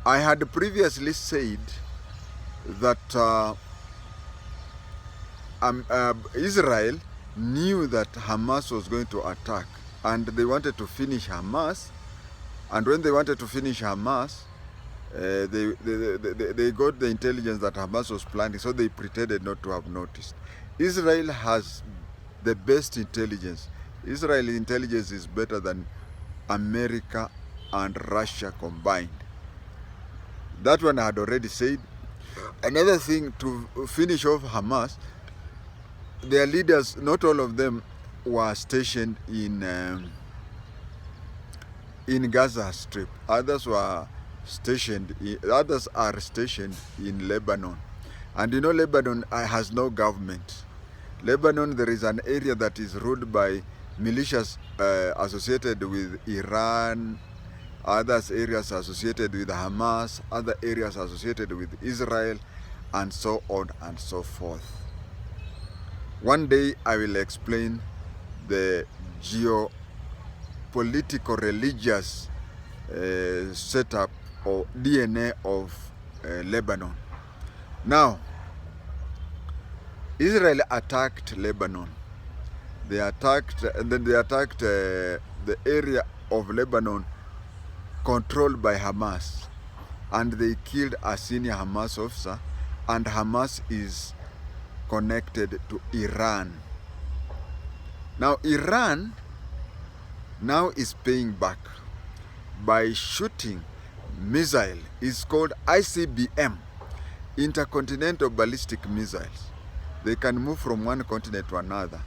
I had previously said that Israel knew that Hamas was going to attack, and they wanted to finish Hamas. And when they wanted to finish Hamas, they got the intelligence that Hamas was planning, so they pretended not to have noticed. Israel has the best intelligence. Israeli intelligence is better than America and Russia combined. That one I had already said. Another thing, to finish off Hamas, their leaders, not all of them were stationed in Gaza Strip. Others are stationed in Lebanon. And you know, Lebanon has no government. Lebanon, there is an area that is ruled by militias associated with Iran, other areas associated with Hamas, other areas associated with Israel, and so on and so forth. One day I will explain the geopolitical religious setup or DNA of Lebanon. Now, Israel attacked Lebanon. They attacked, and then they attacked the area of Lebanon controlled by Hamas, and they killed a senior Hamas officer, and Hamas is connected to Iran. Now Iran now is paying back by shooting missile. It's called ICBM, intercontinental ballistic missiles. They can move from one continent to another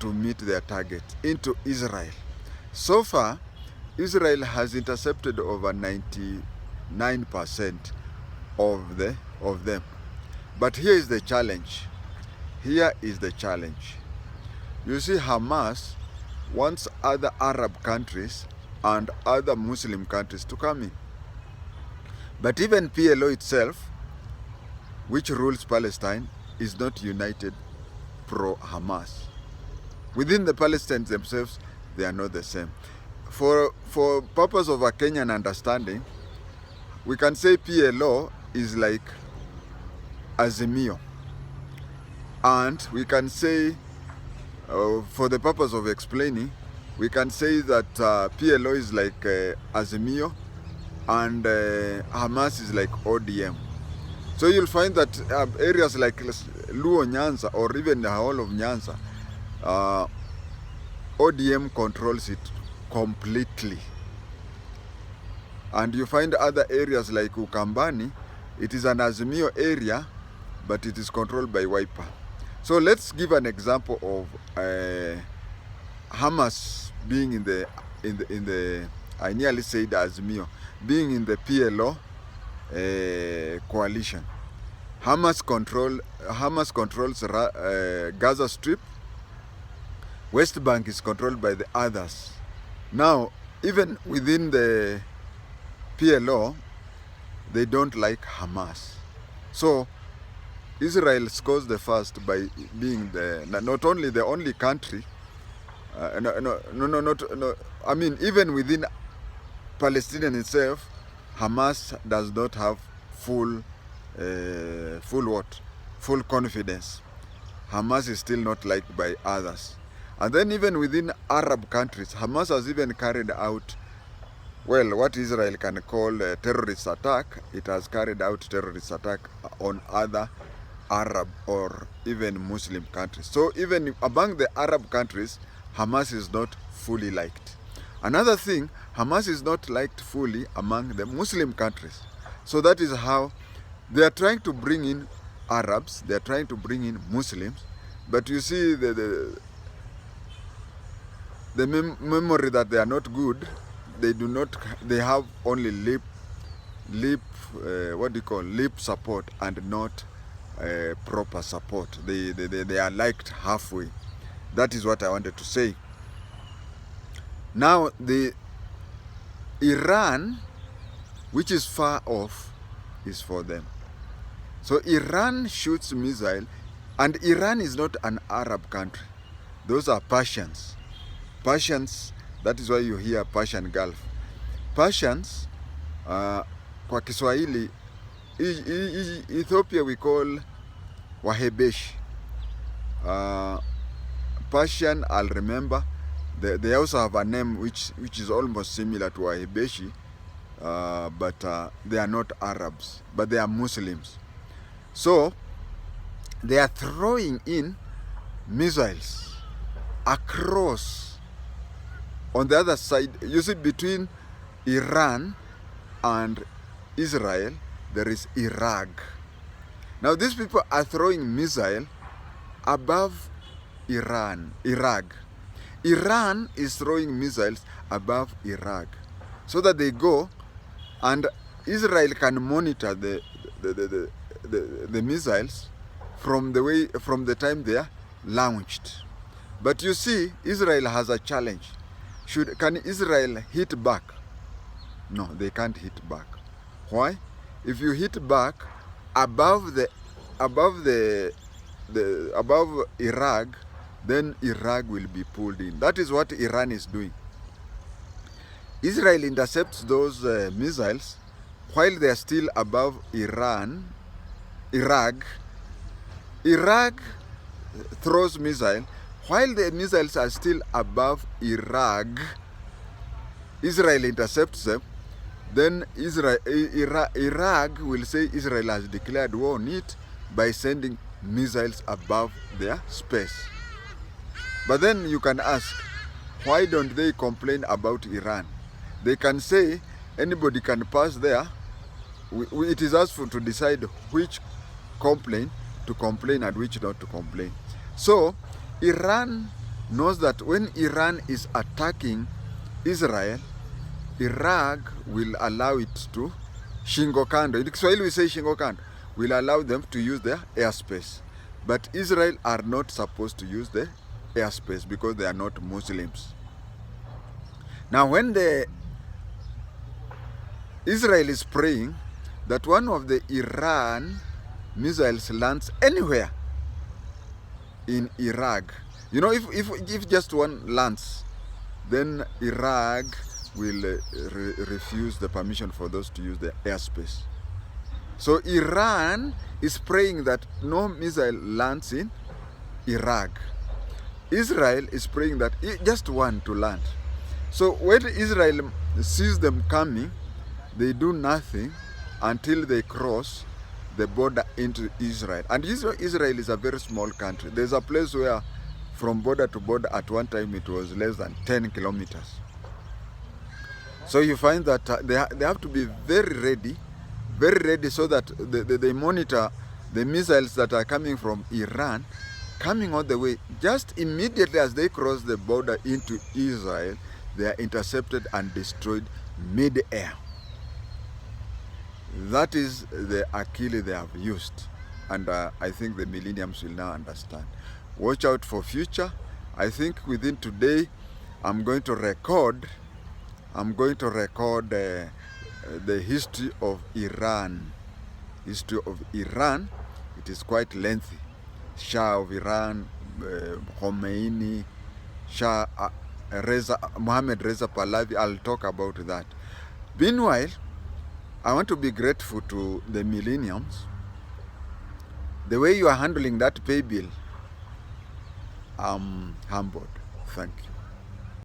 to meet their target into Israel. So far, Israel has intercepted over 99% of them. But here is the challenge. Here is the challenge. You see, Hamas wants other Arab countries and other Muslim countries to come in. But even PLO itself, which rules Palestine, is not united pro-Hamas. Within the Palestinians themselves, they are not the same. For purpose of a Kenyan understanding, we can say PLO is like Azimio. And we can say, for the purpose of explaining, we can say that PLO is like Azimio, and Hamas is like ODM. So you'll find that areas like Luo Nyanza, or even the whole of Nyanza, ODM controls it completely. And you find other areas like Ukambani, it is an Azimio area, but it is controlled by Wiper. So let's give an example of Hamas being in the I nearly said Azimio, being in the PLO coalition. Hamas controls Gaza Strip. West Bank is controlled by the others. Now, even within the PLO, they don't like Hamas. So Israel scores the first by being not only the only country, I mean, even within Palestinian itself, Hamas does not have full confidence. Hamas is still not liked by others. And then even within Arab countries, Hamas has even carried out, well, what Israel can call a terrorist attack. It has carried out terrorist attack on other Arab or even Muslim countries. So even among the Arab countries, Hamas is not fully liked. Another thing, Hamas is not liked fully among the Muslim countries. So that is how they are trying to bring in Arabs, they are trying to bring in Muslims, but you see the memory that they are not good. They have only lip support and not proper support. They are liked halfway. That is what I wanted to say. Now the Iran, which is far off, is for them. So Iran shoots missile, and Iran is not an Arab country. Those are Persians. Persians, that is why you hear Persian Gulf. Persians kwa Kiswahili, Ethiopia we call Wahebeshi. Persian, I'll remember. They also have a name which is almost similar to Wahebeshi, but they are not Arabs, but they are Muslims. So they are throwing in missiles across. On the other side, you see, between Iran and Israel, there is Iraq. Now these people are throwing missiles above Iraq. Iran is throwing missiles above Iraq, so that they go and Israel can monitor the missiles from the time they are launched. But you see, Israel has a challenge. Can Israel hit back? No, they can't hit back. Why? If you hit back above Iraq, then Iraq will be pulled in. That is what Iran is doing. Israel intercepts those missiles while they are still above Iraq. Iraq throws missiles while the missiles are still above Iraq. Israel intercepts them. Then Iraq will say Israel has declared war on it by sending missiles above their space. But then you can ask, why don't they complain about Iran? They can say anybody can pass there. It is us to decide which complaint to complain and which not to complain. So Iran knows that when Iran is attacking Israel, Iraq will allow it to shingo kando. In Kiswahili we say shingo kando. Will allow them to use their airspace. But Israel are not supposed to use the airspace because they are not Muslims. Now when Israel is praying that one of the Iran missiles lands anywhere in Iraq, you know, if just one lands, then Iraq will refuse the permission for those to use the airspace. So Iran is praying that no missile lands in Iraq. Israel is praying that just one to land. So when Israel sees them coming, they do nothing until they cross the border into Israel. And Israel is a very small country. There's a place where from border to border at one time it was less than 10 kilometers. So you find that they have to be very ready so that they monitor the missiles that are coming from Iran, coming all the way. Just immediately as they cross the border into Israel, they are intercepted and destroyed mid-air. That is the Achilles they have used. And I think the millenniums will now understand. Watch out for future. I think within today, I'm going to record the history of Iran. History of Iran. It is quite lengthy. Shah of Iran, Khomeini, Shah Mohammed Reza Pahlavi. I'll talk about that. Meanwhile, I want to be grateful to the millenniums. The way you are handling that pay bill, I'm humbled. Thank you.